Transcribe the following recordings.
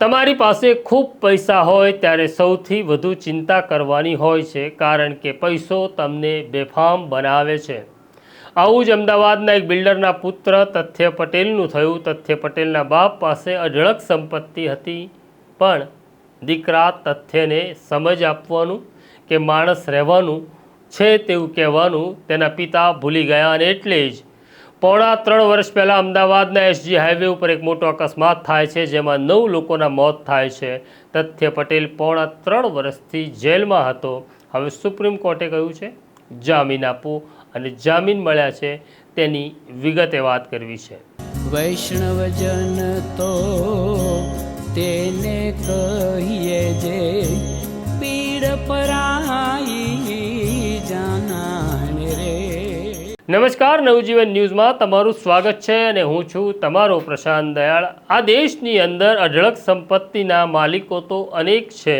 તમારી પાસે ખૂબ પૈસા હોય ત્યારે સૌથી વધુ ચિંતા કરવાની હોય છે, કારણ કે પૈસો તમને બેફામ બનાવે છે। આવું જ અમદાવાદના એક બિલ્ડરના પુત્ર તથ્ય પટેલનું થયું। તથ્ય પટેલના બાપ પાસે અઢળક સંપત્તિ હતી, પણ દીકરા તથ્યને સમજ આપવાનું કે માણસ રહેવાનું છે તેવું કહેવાનું તેના પિતા ભૂલી ગયા, અને એટલે જ પોણા 3 વર્ષ પહેલાં અમદાવાદના એસજી હાઈવે ઉપર એક મોટો અકસ્માત થાય છે, જેમાં 9 લોકોના મોત થાય છે। તથ્ય પટેલ પોણા 3 વર્ષથી જેલમાં હતો। હવે સુપ્રીમ કોર્ટે કહ્યું છે જામીન આપો, અને જામીન મળ્યા છે તેની વિગતે વાત કરવી છે। વૈષ્ણવજન તો તેને કહીએ જે પીડ પરાઈ જાનાને રે। નમસ્કાર, નવજીવન ન્યૂઝમાં તમારું સ્વાગત છે, અને હું છું તમારો પ્રશાંત દયાળ। આ દેશની અંદર અઢળક સંપત્તિના માલિકો તો અનેક છે,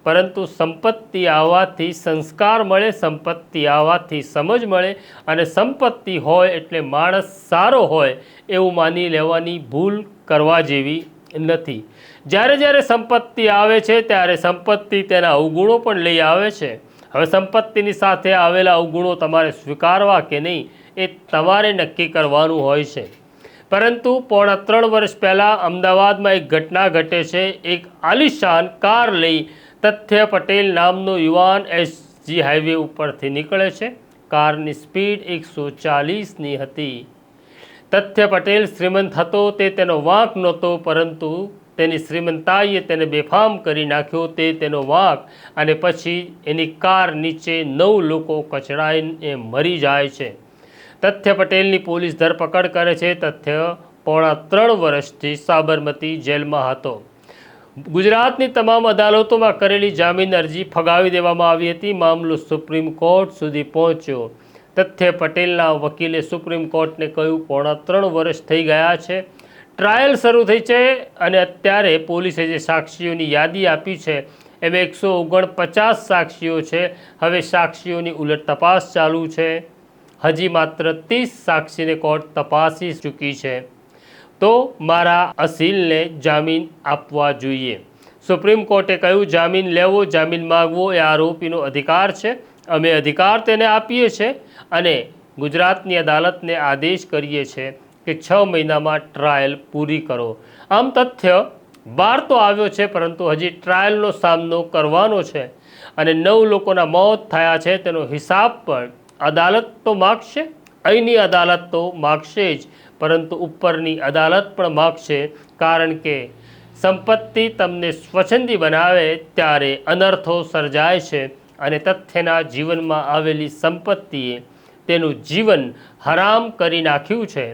પરંતુ સંપત્તિ આવવાથી સંસ્કાર મળે, સંપત્તિ આવવાથી સમજ મળે, અને સંપત્તિ હોય એટલે માણસ સારો હોય એવું માની લેવાની ભૂલ કરવા જેવી નથી। જ્યારે જ્યારે સંપત્તિ આવે છે ત્યારે સંપત્તિ તેના અવગુણો પણ લઈ આવે છે। હવે સંપત્તિની સાથે આવેલા અવગુણો તમારે સ્વીકારવા કે નહીં એ તમારે નક્કી કરવાનું હોય છે। પરંતુ પોણા 3 વર્ષ પહેલાં અમદાવાદમાં એક ઘટના ઘટે છે। એક આલિશાન કાર લઈ તથ્ય પટેલ નામનો યુવાન એસજી હાઈવે ઉપરથી નીકળે છે। કારની સ્પીડ 140ની હતી। તથ્ય પટેલ શ્રીમંત હતો તે તેનો વાંક નહોતો, પરંતુ તેની શ્રીમંતાઈએ તેને બેફામ કરી નાખ્યો તે તેનો વાંક, અને પછી એની કાર નીચે 9 લોકો કચડાઈને મરી જાય છે। તથ્ય પટેલની પોલીસ ધરપકડ કરે છે। તથ્ય પોણા 3 વર્ષથી સાબરમતી જેલમાં હતો। ગુજરાતની તમામ અદાલતોમાં કરેલી જામીન અરજી ફગાવી દેવામાં આવી હતી। મામલો સુપ્રીમ કોર્ટ સુધી પહોંચ્યો। તથ્ય પટેલના વકીલે સુપ્રીમ કોર્ટને કહ્યું પોણા 3 વર્ષ થઈ ગયા છે, ટ્રાયલ શરૂ થઈ છે, અને અત્યારે પોલીસે જે સાક્ષીઓની યાદી આપી છે એમાં 149 સાક્ષીઓ છે। હવે સાક્ષીઓની ઉલટ તપાસ ચાલુ છે। હજી માત્ર 30 સાક્ષીને કોર્ટ તપાસી ચૂકી છે, તો મારા અસીલને જામીન આપવા જોઈએ। સુપ્રીમ કોર્ટે કહ્યું જામીન લેવો, જામીન માગવો એ આરોપીનો અધિકાર છે। અમે અધિકાર તેને આપીએ છીએ, અને ગુજરાતની અદાલતને આદેશ કરીએ છીએ કે 6 મહિનામાં ટ્રાયલ પૂરી કરો। આમ તથ્ય બહાર તો આવ્યો છે, પરંતુ હજી ટ્રાયલનો સામનો કરવાનો છે, અને 9 લોકોના મોત થયા છે તેનો હિસાબ પણ અદાલત તો માગશે। અહીંની અદાલત તો માગશે જ, પરંતુ ઉપરની અદાલત પણ માગશે, કારણ કે સંપત્તિ તમને સ્વચ્છંદી બનાવે ત્યારે અનર્થો સર્જાય છે, અને તથ્યના જીવનમાં આવેલી સંપત્તિએ તેનું જીવન હરામ કરી નાખ્યું છે।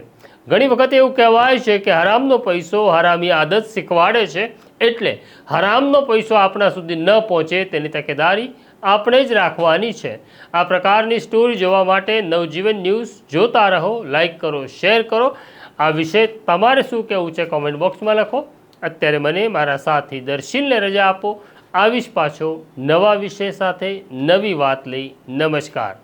ઘણી વખત એવું કહેવાય છે કે હરામનો પૈસો હરામી આદત શીખવાડે છે, એટલે હરામનો પૈસો આપણા સુધી ન પહોંચે તેની તકેદારી આપણે જ રાખવાની છે। આ પ્રકારની સ્ટોરી જોવા માટે નવજીવન ન્યૂઝ જોતા રહો, લાઈક કરો, શેર કરો। આ વિશે તમારે શું કહેવું છે કોમેન્ટ બોક્સમાં લખો। અત્યારે મને મારા સાથી દર્શીલને રજા આપો। આવીશ પાછો નવા વિષય સાથે, નવી વાત લઈ। નમસ્કાર।